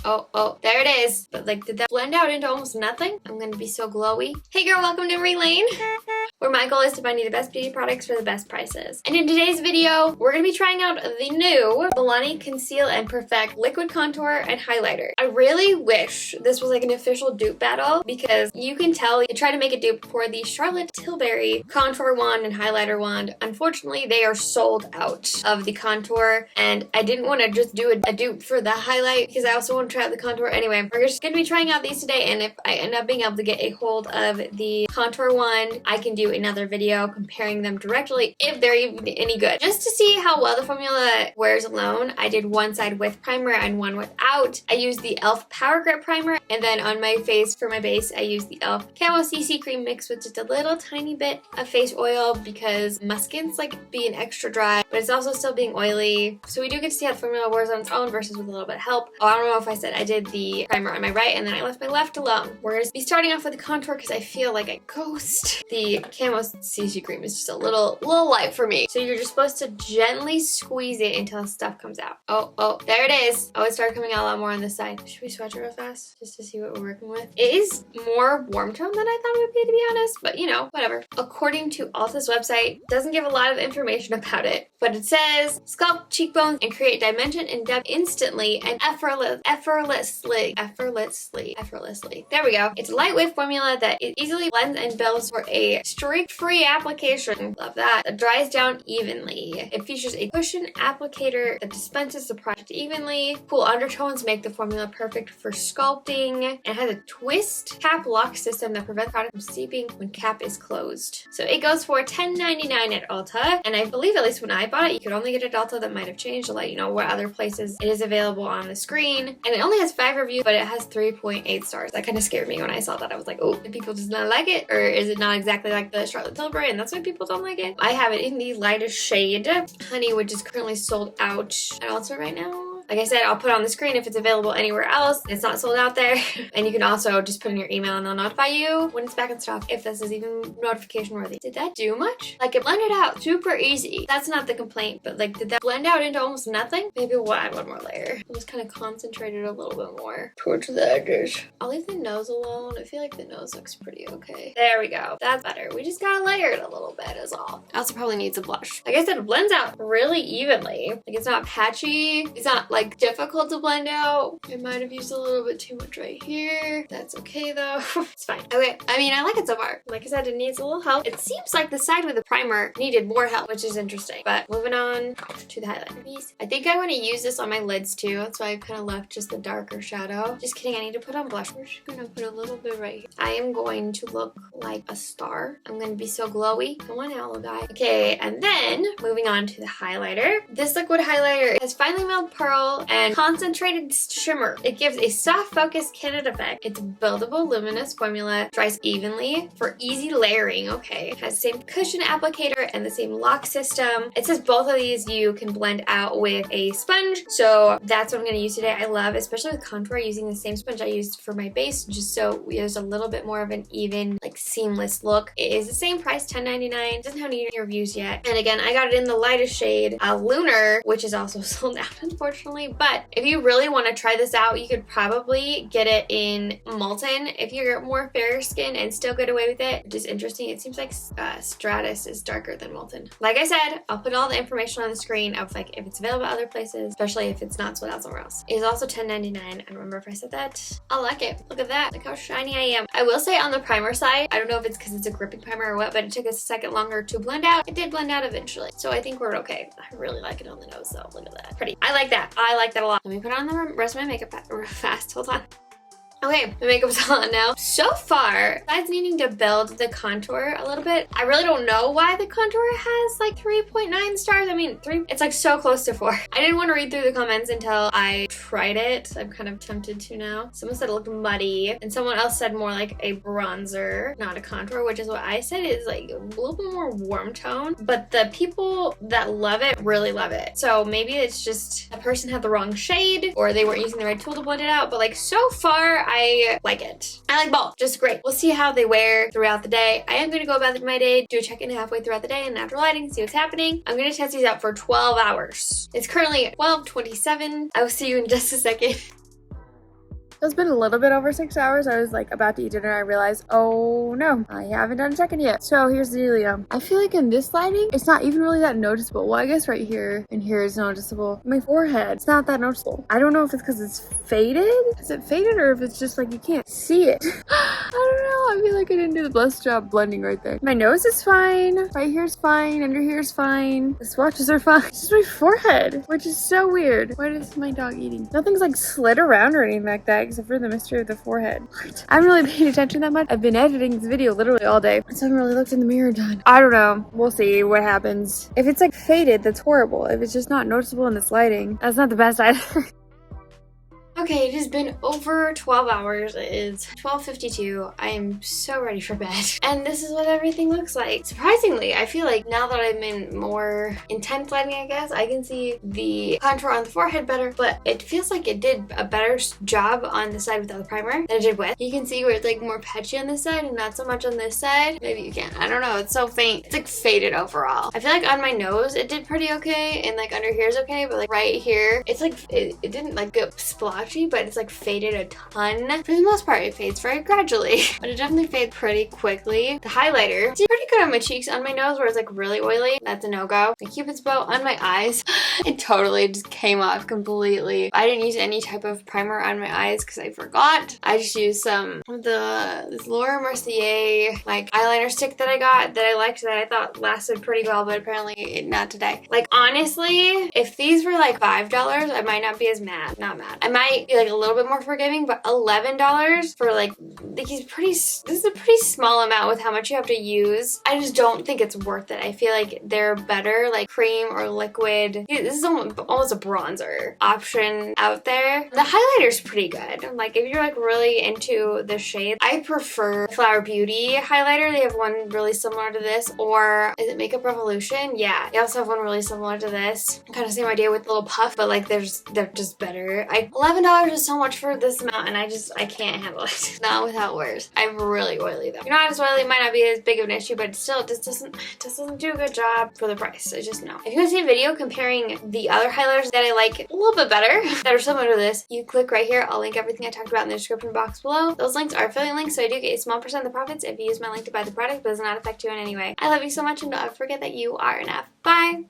Oh, there it is. But like, did that blend out into almost nothing? I'm gonna be so glowy. Hey girl, welcome to Emmarie Lane, where my goal is to find you the best beauty products for the best prices. And in today's video, we're gonna be trying out the new Milani Conceal and Perfect Liquid Contour and Highlighter. I really wish this was like an official dupe battle, because you can tell they tried to make a dupe for the Charlotte Tilbury contour wand and highlighter wand. Unfortunately, they are sold out of the contour, and I didn't want to just do a dupe for the highlight because I also want to try out the contour. Anyway, we're just gonna be trying out these today, and if I end up being able to get a hold of the contour wand, I can do another video comparing them directly if they're even any good. Just to see how well the formula wears alone, I did one side with primer and one without. I used the e.l.f. Power Grip Primer, and then on my face for my base, I used the e.l.f. Camo CC Cream mixed with just a little tiny bit of face oil because my skin's like being extra dry, but it's also still being oily. So we do get to see how the formula wears on its own versus with a little bit of help. Oh, I don't know if I said I did the primer on my right and then I left my left alone. We're gonna be starting off with the contour because I feel like a ghost. The Camo CC Cream is just a little light for me. So you're just supposed to gently squeeze it until stuff comes out. Oh, there it is. Oh, it started coming out a lot more on this side. Should we swatch it real fast just to see what we're working with? It is more warm tone than I thought it would be, to be honest, but you know, whatever. According to Ulta's website, doesn't give a lot of information about it, but it says sculpt cheekbones and create dimension and depth instantly and effortlessly. There we go. It's a lightweight formula that it easily blends and builds for a streak-free application. Love that. It dries down evenly. It features a cushion applicator that dispenses the product evenly. Cool undertones make the formula perfect for sculpting. It has a twist cap lock system that prevents product from seeping when cap is closed. So it goes for $10.99 at Ulta, and I believe at least when I bought it, you could only get it at Ulta. That might have changed. I'll let you know what other places it is available on the screen. And it only has 5 reviews, but it has 3.8 stars. That kind of scared me when I saw that. I was like, oh, do people just not like it? Or is it not exactly like the Charlotte Tilbury and that's why people don't like it? I have it in the lightest shade, Honey, which is currently sold out at Ulta right now. Like I said, I'll put it on the screen if it's available anywhere else. It's not sold out there. And you can also just put in your email and they'll notify you when it's back in stock, if this is even notification worthy. Did that do much? Like, it blended out super easy. That's not the complaint, but like, did that blend out into almost nothing? Maybe we'll add one more layer. I'll just kind of concentrate it a little bit more towards the edges. I'll leave the nose alone. I feel like the nose looks pretty okay. There we go. That's better. We just gotta layer it a little bit is all. I also probably need some blush. Like I said, it blends out really evenly. Like, it's not patchy. It's not like difficult to blend out. I might have used a little bit too much right here. That's okay though. It's fine. Okay, I mean, I like it so far. Like I said, it needs a little help. It seems like the side with the primer needed more help, which is interesting. But moving on to the highlighter piece. I think I want to use this on my lids too. That's why I've kind of left just the darker shadow. Just kidding, I need to put on blush. We're just gonna put a little bit right here. I am going to look like a star. I'm gonna be so glowy. Come on now, little guy. Okay, and then moving on to the highlighter. This liquid highlighter has finely milled pearl and concentrated shimmer. It gives a soft focus candid effect. It's buildable, luminous formula, dries evenly for easy layering. Okay, it has the same cushion applicator and the same lock system. It says both of these you can blend out with a sponge, so that's what I'm going to use today. I love, especially with contour, using the same sponge I used for my base, just so there's a little bit more of an even, like, seamless look. It is the same price, $10.99. It doesn't have any reviews yet. And again, I got it in the lightest shade, Lunar, which is also sold out, unfortunately. But if you really want to try this out, you could probably get it in Molten if you're more fair skin and still get away with it, which is interesting. It seems like Stratus is darker than Molten. Like I said, I'll put all the information on the screen of like if it's available at other places, especially if it's not sold out somewhere else. It is also $10.99. I don't remember if I said that. I like it. Look at that. Look how shiny I am. I will say on the primer side, I don't know if it's because it's a gripping primer or what, but it took a second longer to blend out. It did blend out eventually, so I think we're okay. I really like it on the nose though. Look at that. Pretty. I like that. I like that a lot. Let me put on the rest of my makeup fast. Hold on. Okay, my makeup's on now. So far, besides needing to build the contour a little bit, I really don't know why the contour has like 3.9 stars. I mean, it's like so close to 4. I didn't want to read through the comments until I tried it. I'm kind of tempted to now. Someone said it looked muddy, and someone else said more like a bronzer, not a contour, which is what I said is like a little bit more warm tone. But the people that love it really love it. So maybe it's just a person had the wrong shade or they weren't using the right tool to blend it out. But like so far, I like it. I like both. Just great. We'll see how they wear throughout the day. I am going to go about my day, do a check-in halfway throughout the day and natural lighting, see what's happening. I'm going to test these out for 12 hours. It's currently 12:27. I will see you in just a second. It's been a little bit over 6 hours. I was like about to eat dinner. I realized, oh no, I haven't done a check-in yet. So here's the dealio. I feel like in this lighting, it's not even really that noticeable. Well, I guess right here and here is noticeable. My forehead, it's not that noticeable. I don't know if it's because it's faded. Is it faded or if it's just like you can't see it? I don't know. I feel like I didn't do the best job blending right there. My nose is fine. Right here's fine. Under here's fine. The swatches are fine. It's just my forehead, which is so weird. What is my dog eating? Nothing's like slid around or anything like that except for the mystery of the forehead. What? I haven't really paid attention that much. I've been editing this video literally all day, so I haven't really looked in the mirror done. I don't know. We'll see what happens. If it's like faded, that's horrible. If it's just not noticeable in this lighting, that's not the best either. Okay, it has been over 12 hours. It is 12:52. I am so ready for bed. And this is what everything looks like. Surprisingly, I feel like now that I'm in more intense lighting, I guess, I can see the contour on the forehead better, but it feels like it did a better job on the side without the primer than it did with. You can see where it's like more patchy on this side and not so much on this side. Maybe you can. I don't know. It's so faint. It's like faded overall. I feel like on my nose, it did pretty okay, and like under here is okay, but like right here, it's like, it didn't like go splotchy, but it's like faded a ton. For the most part, it fades very gradually, but it definitely fades pretty quickly. The highlighter is pretty good on my cheeks. On my nose where it's like really oily, that's a no-go. The Cupid's bow on my eyes, it totally just came off completely. I didn't use any type of primer on my eyes because I forgot. I just used some of this Laura Mercier like eyeliner stick that I got that I liked, that I thought lasted pretty well, but apparently not today. Like honestly, if these were like $5, I might not be as mad. Not mad. I might be like a little bit more forgiving, but $11 for like these this is a pretty small amount with how much you have to use. I just don't think it's worth it. I feel like they're better like cream or liquid. This is almost a bronzer option out there. The highlighter's pretty good. Like if you're like really into the shade, I prefer Flower Beauty highlighter. They have one really similar to this, or is it Makeup Revolution? Yeah, they also have one really similar to this. Kind of same idea with the little puff, but like they're just better. $11 is so much for this amount, and I can't handle it. Not with how it wears. I'm really oily though. You're not as oily, it might not be as big of an issue, but still, it just doesn't do a good job for the price. I just know. If you want to see a video comparing the other highlighters that I like a little bit better, that are similar to this, you click right here. I'll link everything I talked about in the description box below. Those links are affiliate links, so I do get a small percent of the profits if you use my link to buy the product, but it does not affect you in any way. I love you so much, and don't forget that you are enough. Bye!